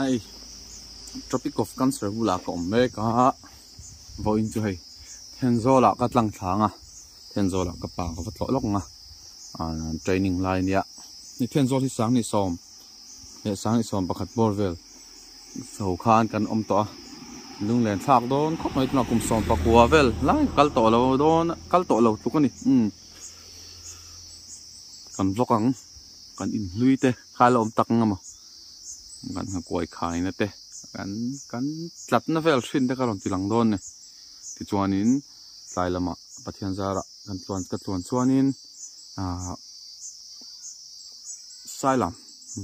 ai Tropic of Cancer bula ka omme ka voin chu hei Thenzola ka tlang thanga Thenzola ka pa ka vatlo lok nga training line ya ni Thenzol hi sang ni som he sang ni som pakhat borvel so khan kan om to lunglen thak don khop mai tna kum som pakwa vel lai kal to lo don kal to lo tukani kan vlokang kan in lui te khala om tak ngama kan ha koi khai na te kan tlat na vel thin te karon tilang don ne ti chuanin tlai lama pathian zara kan tluan chuanin Sailam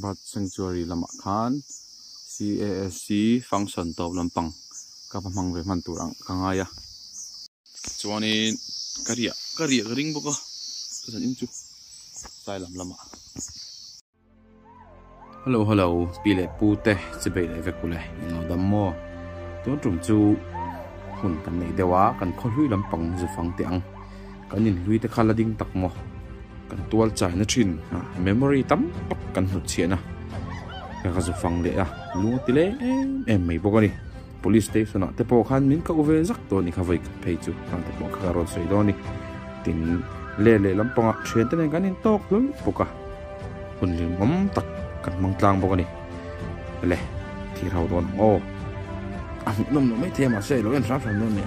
Bird Sanctuary lama khan CASC function to lampang ka pamang ve man turang kangaya chuanin karia ring boko san in chu Sailam lama hello pile pute chibe le vekule no dammo to tum chu hun kan nei dewa kan kholhui lampang zu fang tiang kan in lui te khala ding takmo kan tual chai na thin memory tam kan hnu chiana ka zu fang le lu ti le em mai bokani police station te po khan min ka uve zak to ni khawai ka phei chu kan te po kha ron sei do ni tin le lampanga thien te kan in tok lu poka hun lim mom tak kan mang tlang bokani le thi rau don o nom no mai the ma sei lo en sa pham no ne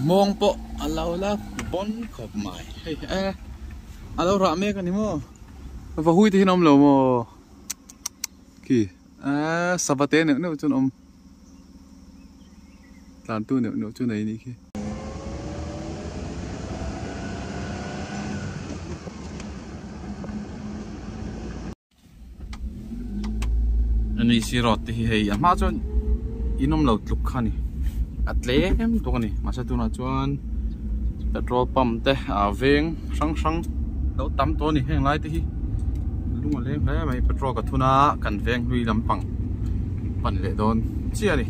mong po alaw la bon khop mai hey alaw ra me kan ni mo va hui ti hinom lo mo ki sabate ne chun om tan tu ne chu nei ni ki ani si rot hi hei ma chon inom lo tluk khani atlem to ni masa tu na chuan petrol pump te veng sang lo tam to ni heng lai te hi lunga le mai petrol ka thuna kan veng hui lampang pan le don chia ni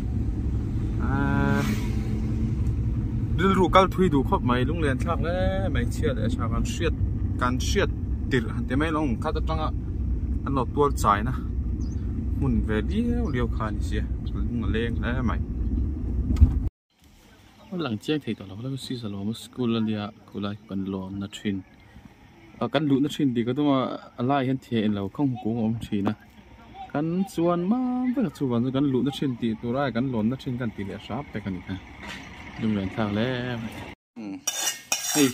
dil ru kal thui du khop mai lung len thak le mai chia le cha kan shiat tir han te mai long kha ta tanga an lo tual chai na mun ve liu khan sia lunga leng le maiหลังเจียงที่ต่อเราแล้วก็ซีสโลมสกูลเลียกูไลกันลอนนัทชินกันลุนัทชินดีก็ต้องมาอะไรเห็นเทียนเราข้องกูงอมชีนะกันส่วนมาเพื่อส่วนกันลุนัทชินตีตัวไรกันลอนนัทชินกันตีเหลี่ยชับไปกันอีกนะดูแลทางแล้วเฮ้ย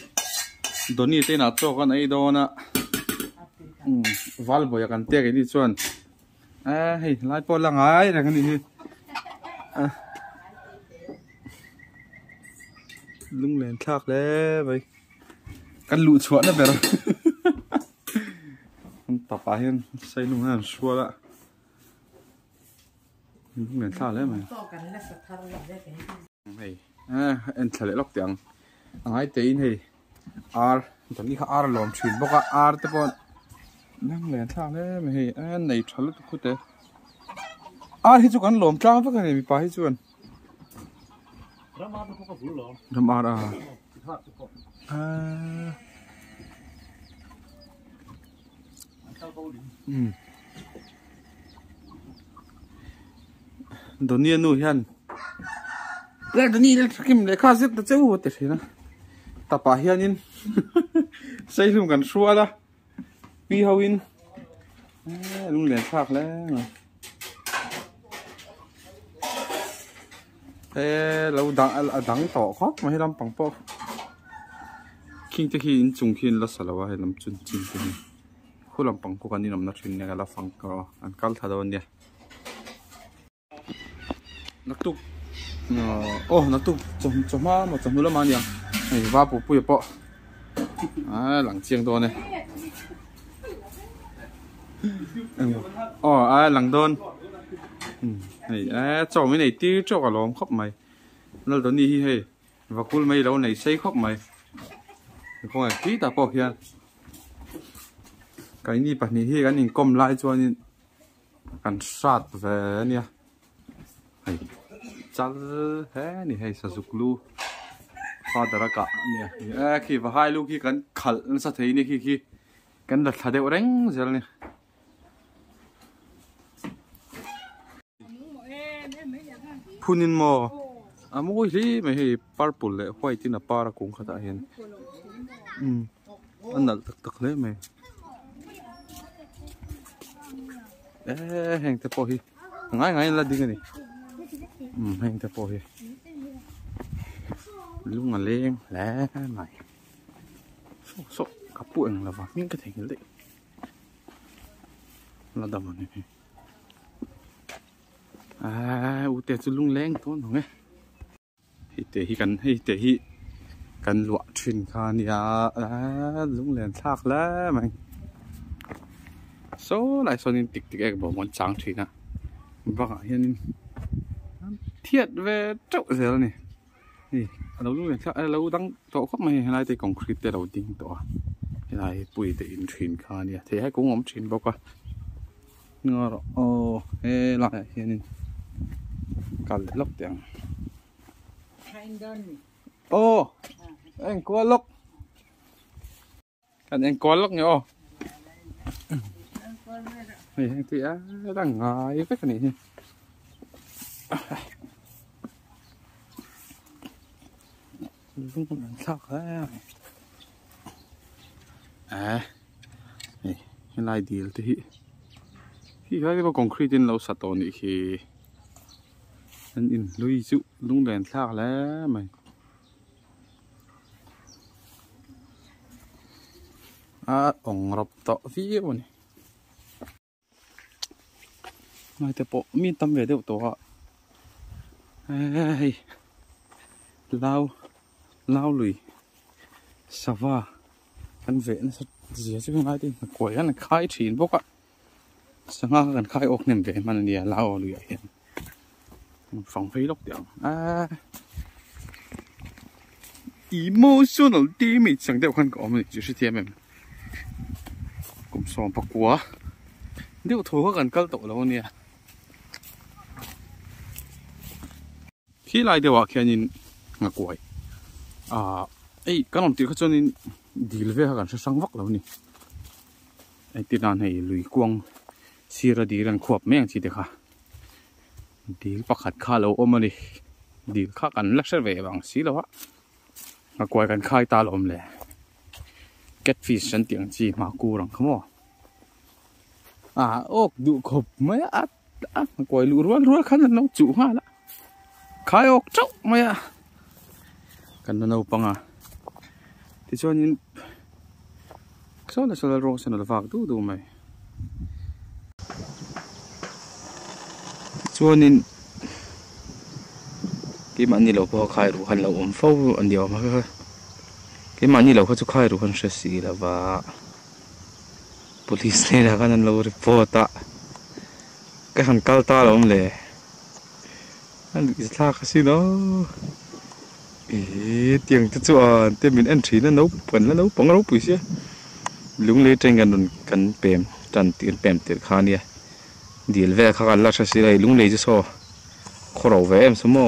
ตอนนี้เต้นอัดโจกันไอ้โดนะวัลบอยกันเตะกันที่ส่วนเฮ้ยไล่ปอดละไงอะไรกันนี่ลุงเล่นคลากแล้วไปกันหลุดชวนนะเบลต่อไปเห็นใส่ลุงนั่นชัวร์ละลุงเล่นคลากแล้วไหมเฮ้ยเอ็นทะเลล็อกเตียงอันไหนเตียนเฮ้ยตอนนี้เขาลมชินบอกว่าแต่พอนั่งเล่นคลากแล้วไหมเฮ้ยในทะเลทุกคนเต้ที่จุกันลมจ้างพวกกันมีปลาที่จุกันรำอาดตอนนี้นู่นยันแล้วตอนนี้เราคิมเลยข้าศึกตะเจ้าเตะใช่นะตาป่าเฮียนินใส่ลุงกันชัวละปีฮาวินลุงเหรียญภาคแล้วเราดังต่อครับมาให้ลำปังปอคิงจะคินจุงคินละสละว่าให้ลำจุนจินกันคู่ลำปังพวกกันนี่ลำนักชินเนี่ยละฟังก็อันกัลทัดวันเนี่ยนักตุกนักตุกจมมาจมนู่นละมาเนี่ยไอ้ว่าปุ๊บปุ๊บปอหลังเชียงตัวเนี่ยหลังโดนchỗ mấy này tiêu chỗ cả lom khóc mày nó tao đi hay và cul mấy lâu này xây khóc mày không phải kỹ ta bỏ kia cái này bạn này cái này com lại cho nên กันสัตว์เวเนี่ยให้จัลเฮ้นี่ให้สักลูฟาดระกะเนี่ยขี้ว่าให้ลูกขี้กันขัดนั่นสัตย์นี่ขี้กันดัดทัดเดวเร่งเจอเนี่ยพูนินโมอ่ะมุ้ยที่ไม่ให้ปาร์ปุลเลยห้อยที่น่ะปาระกุ้งขดาเห็นอันนั้นตักเลยไหมแห้งแต่พอฮีง่ายละดิ้งนี่แห้งแต่พอฮีลุงมาเลี้ยงแล้วไหมโซ่กับปุ่นแล้ววะมิ่งก็ถึงเลยแล้วดำมันนี่อุตส่าห์ลุงแรงตัวหนูไงฮิตฮิกันหลวดชินคานยาลุงแรงทักแล้วมั้งโซ่หลายโซนินติกเอกบอกมันจางทีนะบ้าเห็นเทียดเวเจ้าเสียแล้วนี่เราลุงแรงทักเราตั้งโต๊ะก็ไม่ให้ได้แต่คอนกรีตแต่เราดิ้งตัวให้ได้ปุ๋ยแต่อินชินคานยาที่ให้กุ้งอมชินบอกว่าเนื้อโอ้หลายเห็นกันล็อกเตียงโอ้เอ็งกลัวล็อกกันเอ็งกลัวล็อกเนี่ยนี่เอ็งตีตั้งง่ายไปกันนี่ลุงกำลังทักแล้วนี่ให้ลายดีเลยที่เขาเรียกว่าคอนกรีตเราสะท้อนอีกทีอันอินลุยจุลุงแดนทากแล้วไหมองรับต่อที่วันนี้ไม่แต่ปะมีตำเวเดียวตัวเล่าลุยสวาอันเวนสัตเสียชื่ออะไรดิกวยกันคายฉีนพวกสังหารกันคายอกเนี่ยเวนมันเนี่ยเล่าลุยเห็น放飞落掉emotional damage 上吊看过我们就是贴面咁爽不過呢個圖嗰人交到啦呢起來的話其實我貴咁我哋嗰陣ดีเลยกันสังวักแล้วนี่ที่นั่นให้ลุยกวางซีระดีกันขวบแม่งสิเด็กค่ะดีประคัดข้าเราอมมาดิดีข้ากันลักษณะแบบบางสีแล้ววะมากวยกันค่ายตาลมเลยเก็ตฟิชฉันเตียงจีมากูรังขโมโอ้ดูขบไหมมากวยรู้รัวขันน้องจู่มาละขายออกเจ้าไหมกันน้องปังที่ชวนยินโซลาโรสนลฝากดูไหมช่วงนี้กี่มันนี่เราพอขายรู้ขันเราอมฟ้าอันเดียวมาก็กี่มันนี่เราเขาจะขายรู้ขันเสียแล้วว่า police เนี่ยนะกันเรา report ก็ขันกัลตาเราเลยอันนี้สลากสิเนาะเตียงจะจวนเตียงมินเอ็นทรีนั่นนู้เปิดแล้วนู้ปองเราปุ๋ยเสียลุงเลยเจงกันเปรมจันเตียนเปรมเตียนขาเนี่ยดีลเวข้ากันลักษณะสิไรลุงเลยจะโซ่ขอเราเวมสมอ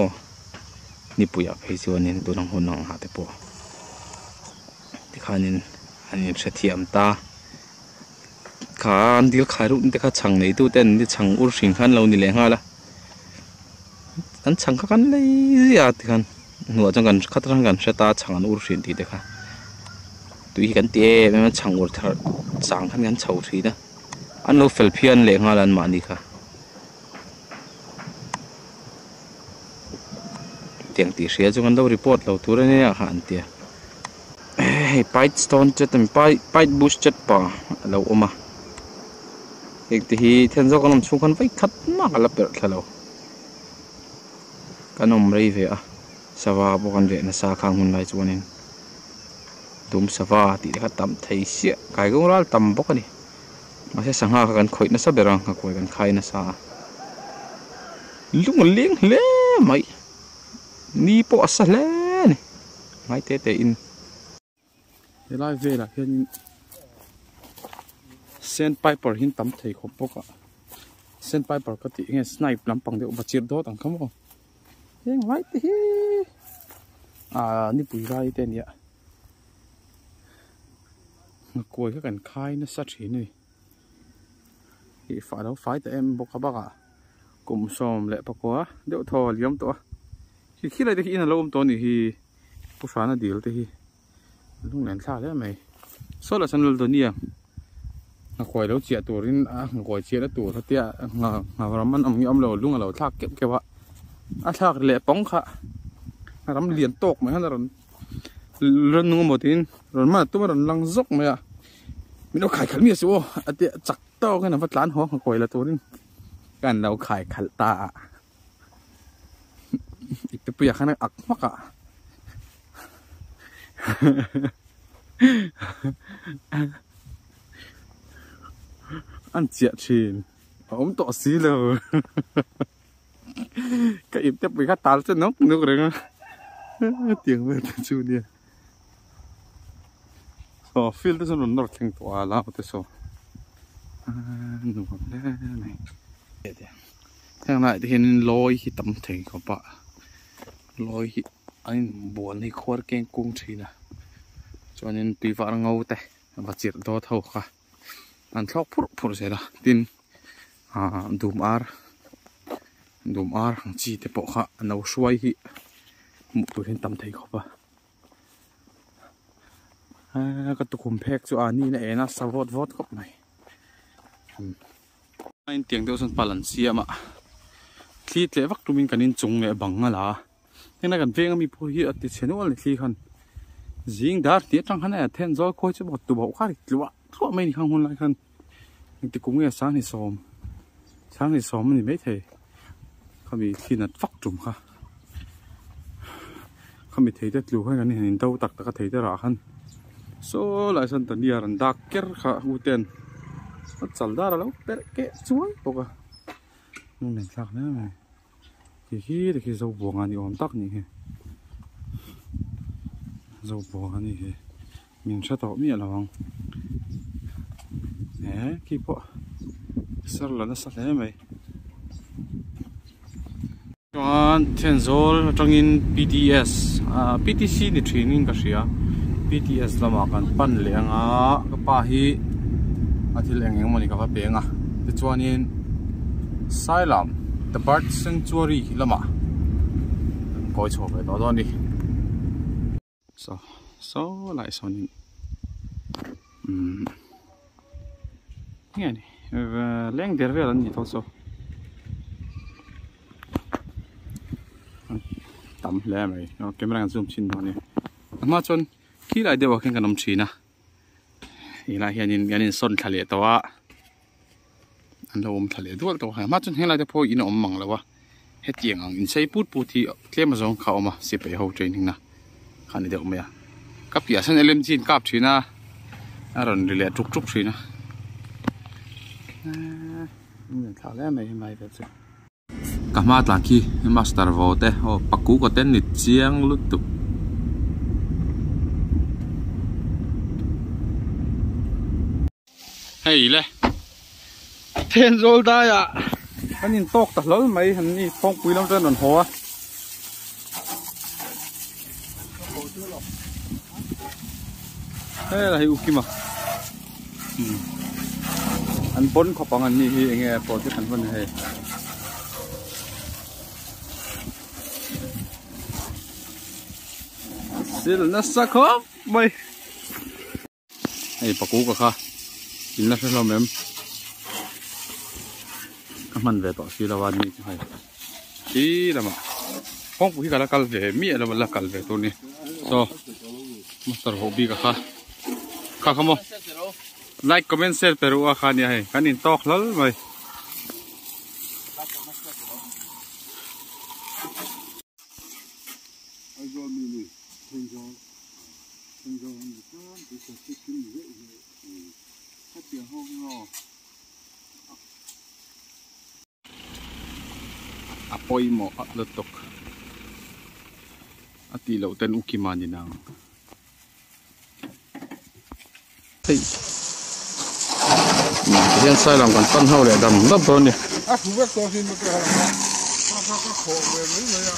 นี่ปุยอับให้สิวันนี้ตัวน้องคนน้องหาแต่ปัวที่ขานี่อันนี้เสียมตาขาอันดีลขายรุ่นที่ขาช่างในตู้เต้นที่ช่างอุรสิงขันเรานี่แหละฮะละอันช่างข้ากันเลยอ่ะที่ขันหนูจังกันขัดขันกันเสตาช่างอันอุรสินที่เด็กค่ะตัวอีกันเตะไม่มันช่างอุรช่างขันกันเฉาทีนะอันเราเฟลเพียนเลี้ยงอะไรมานี่ค่ะเตียงตีเสียจังกันเรารีพอร์ตเราตัวนี้อาหารเตียไปสโตนจัดไปบูสจัดป่าเราออกมาเอกที่เทียนเจ้ากันนำช่วงกันไปขัดมากแล้วเปิดเรากันนำไรเวะสวาบุกันเวนะสาขังหุ่นไรจวนนี้ดุมสวาตีได้ขัดต่ำไทยเสียไก่ก็ร้าต่ำบุกันนี่มาใช้สังหารกันคอยน่าสับเรื่องกันคอยกันใครน่าสาลุงเลี้ยงเล่ไหมนี่ปอสเล่นี่ไม่เตะอินเวลาเห็นเส้นไปปอหินตั้มไทยขบปก sandpiper ka ti nge snipe lampang de bachir do tang khamo heng vai ti ni pui rai te nia ngakoi ka kan khai na sa thi ni hi fa lo fai te em boka baka kum som le pakwa deuh tho liam to hi khilai de hi na lom to ni hi pusana dil te hi lung len thla le mai sola sanul do nia ngakoi lo chia turin ngakoi chia la tur tia ngaraman am am lo lung lo thak kep kewa thak le pong kha ram lian tok mai han ron nu mo tin ron ma tu ma ron lang zok mai mi no khai khal mi su ate chak to ka na vatlan ho ngakoi la turin kan lo khai khal ta ikte puya khana ak maka ăn chẹt chìn ống tọ xí lờ cái im tiếp với các tán trên nóc nước đấy tiếng về từ chú nè so feel this one not thing to allow this so nụ này thằng này thì hiện lôi khi tấm thình của bạn lôi khi anh buồn thì khoa cái cung chỉ nè cho nên tùy vào ngâu tay và chịu đó thâu cả anh thóc phur sẽ là tin dùm ar chỉ để bỏ khá nấu xoay hi một tuổi hiện tầm thấy không cái tụ khum phek cho anh này na sao vót khóc này anh tiếng đâu sân Valencia mà khi lễ vắc tụi mình cần nên trồng nghệ bằng là thế này cần phê mi phơi hi ở tiệt chén nó là khi khăn riêng đã tiệt trong khăn này then gió khôi cho bọt tụ bậu khác thì lụa không mấy không hôn lại khăn nhưng thì cũng nghe sáng thì xóm thì mấy thầy không bị khi nào vắt trùm ha không bị thấy đất lúa hay là nhìn đâu tặc tặc thấy đất rạ khăn số lại sân tận địa rần đặc kết khá ưu tiên nó chảy ra là bé kẹ chuối bọc à nhưng này sạc nữa này thì khi dầu buồng anh đi ôm tắc nhỉ dầu buồng anh đi mình sẽ tỏ miệng là không nè khi bộ sao là nó sạch thế mày còn thiên zol trong in PTS PTC thì training cái gì PTS là mà cần pan leng cái pa hi thì leng em mình cái beng thì cho nên sai lắm the bird sanctuary là mà coi chỗ về đó đi so lại sau này nghe này leng der về là gì thôi so tầm lẹ mày nó camera zoom chín thôi nè mà chọn khi lại đều cái nấm chín à thì lại hiện nhìn son thà lẹ tao á anh đâu thà lẹ đuôi tao mà chọn hiện lại đều in ôm măng rồi hết tiếng anh say put thì thêm một giống khẩu mà xếp về hậu training nè khán đi được mày cấp kia sang em chín cấp chín à rồi đi lẹ trúc chín à thà lẹ mày vậy chứ kamat laki master vote paku ko ten ni chiang lutu hey le ten zol da ya kanin tok ta lol mai han ni phong pui long trên đồn ho hey là hi ukima anh pon ko pang an ni hi nghe po ti kan von he xíu nó sắc khóc mày này bà cú cả chính là sẽ làm em các mình về tỏ xíu là vào đi chứ hay tí là mà không có cái là cal về mía là cal về tôi nè so master hobby cả không like comment share pero khá nha hay cái nhìn to lắm mày apoy mo at lutok at ilaw ten ukimani nang hey yan sai lang kan pan hau le dam dab ni ถูกว่าตัวที่มันเกิดอะไรก็โขกเลยเลยอ่ะ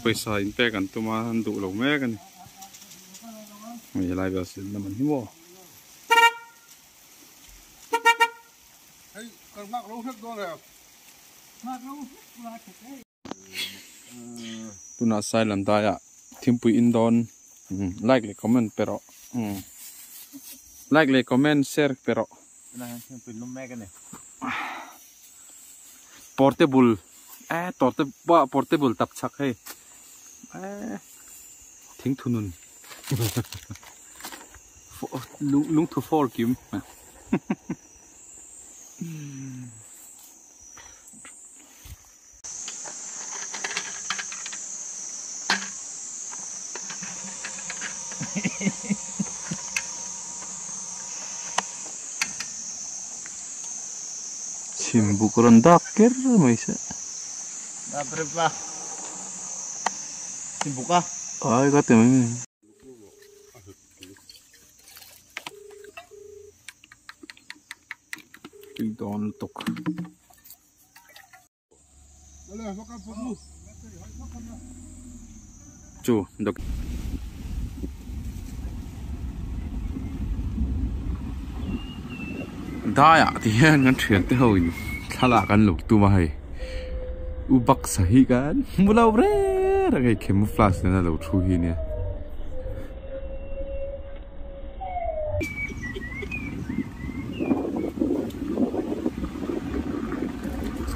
ไปใส่แต่กันตัวมาดูหลงแม่กันไม่อะไรแบบสิน้ำมันที่บ่เฮ้ยกันมากรู้ทึกตัวแล้วมากรู้ตัวน่าใส่ลำได้อะทีมปุยอินดอนlike le comment pero like le comment share peroนะทีมปุยนุ่มแม่กันเนี่ย portable portable tập chắc hay thính thu nun lung thu fall kiếm chim bukuran dakir maisa berapa dibuka ay kate mami don tok chu dok đaya thì ngắn chuyện tới hồi khá là căn lục tu mà hay u bắc sahi kan mulau re ragai camouflage na lo thu hi ne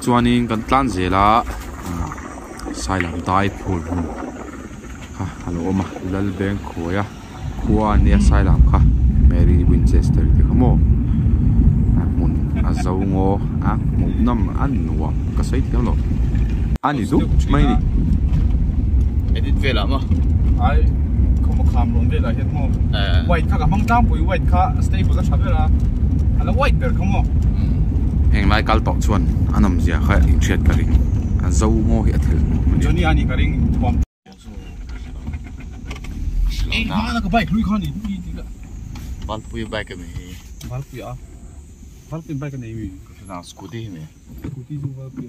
chuanin kan tlan zela sai lam dai phul ha hello ma lal beng khoya khuwa ne sai lam kha Mary Winchester ti khamo mun azau ngo a mu nam an nuam ka sai ti lo anh đi giúp mấy đi edit về lắm à ai không có khám luôn về là hiện mô white khá cả măng tam bụi white khá stable rất về là là white bear không mô hẹn lại cal tọt chuan anh nằm gì khai in chuyện cái gì anh dâu ngô hiện thực Johnny anh cái gì thom ấy mà nó có bike lui con đi đi đi bal pui bike cái này bal pui bike cái này mi cái nào scooty này scooty du bal pui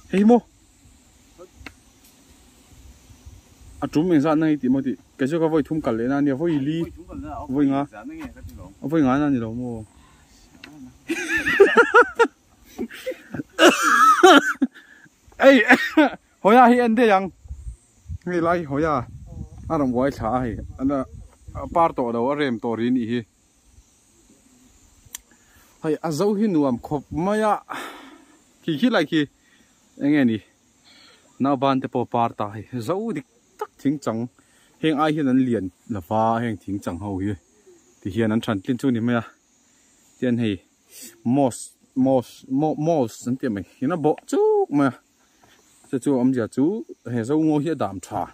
hey mo à chúng mình ra này thì mà thì cái chỗ cái voi thùng cẩn lên nè voi li voi ngã voi ngã nè đâu mo ấy hỏi à hiện đây rằng người lại hỏi à anh làm quay trả hay anh là par tổ đầu rem tổ rin ý hay à dấu hin nuam khop mày à khi lại khi anh nghe nè nào ban tập par ta hay dấu đi tắc thính chẳng hiện ai hiện anh liền là pha hiện thính chẳng hầu hi thì hiện anh chăn tin chú nè mày à tiền hay moss anh tiền mày hiện nó bộ chú mà chú ông già chú hay dấu ngô hiện đàm trà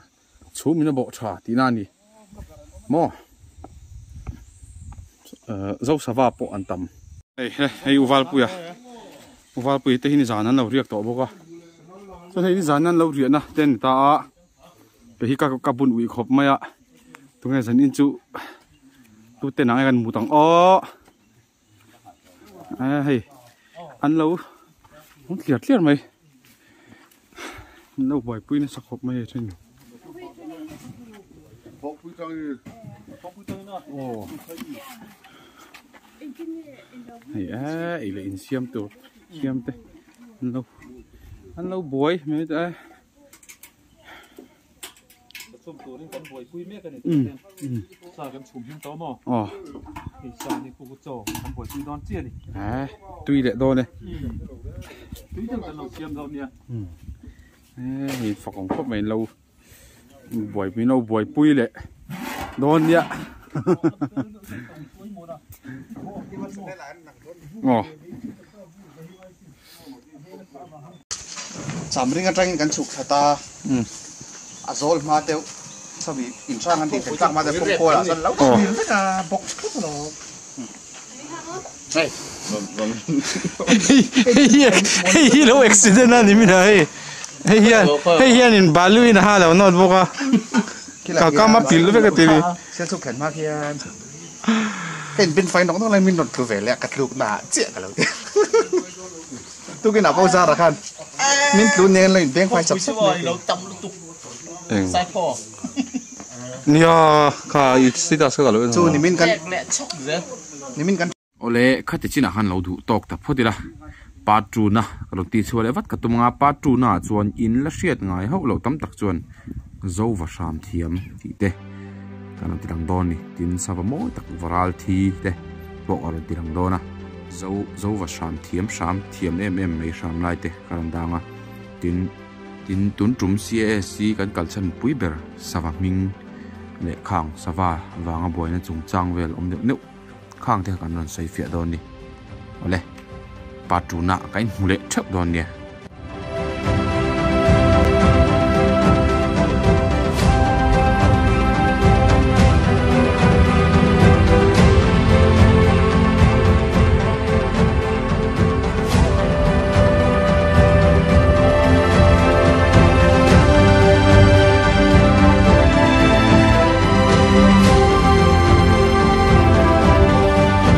chú mình nó bộ trà tí na nè mo dấu sa va bộ an tâm hey uval pui te hin zan an lo riak to boka so hei zan an lo riak na ten ta pe hi ka bun ui khop maya tu nge zan in chu tu te nang kan mu tang o hei an lo không clear mày lâu boy pui na sa khop mày trên ấy là in xiêm tu xiêm te anh lâu bồi mấy thế chômตัวนี่กันบ่อยคุยแม่กันเนี่ยสากันชุ่มหิ้งโตมั้งที่สานี่กูก็โจกันบ่อยคุยดอนเจี๊ยนี่tuy lệ đôi này tuyจังกันเราเสียมเราเนี่ยnhìn phọcของพวกmày lâu bồi pui lâu bồi pui lệ đôi nhá sắm riêng cái tranh sụp ta azol mà tiêu sao bị in sang anh thì phải tăng mà để phong phôi là dân lâu tiền tất cả bọc hết rồi này hello accident anh mình này Hey hian in balu in ha lo not boka. Ka ma pil ve ka ti ni. Sia chuk khen ma khian. Ken bin fai nong lai min not tu ve le kat luk na che ka lo. Tu ke na po sa ra khan. Min tu nen lai beng fai sap sap ni. Lo tam lu tu. Sai po. Nia ka i sida sa lo. Chu ni min kan. Ni min kan. Ole khati china han lo du tok ta phodila. Patru na kalau ti chuale wat ka tumanga patru na chuan in la hriat ngai ho lo tam tak chuan zo wa sham thiam ti te kana tirang don ni tin sava mo tak varal thi te bo or tirang dona zo wa sham thiam em mai sham lai te kan danga tin tun tum CAC kan kalchan puiber sava ming le khang sava wanga boina chung changvel om ne khang te kan non sai fia don ni ole Patru na kain mule thep don ne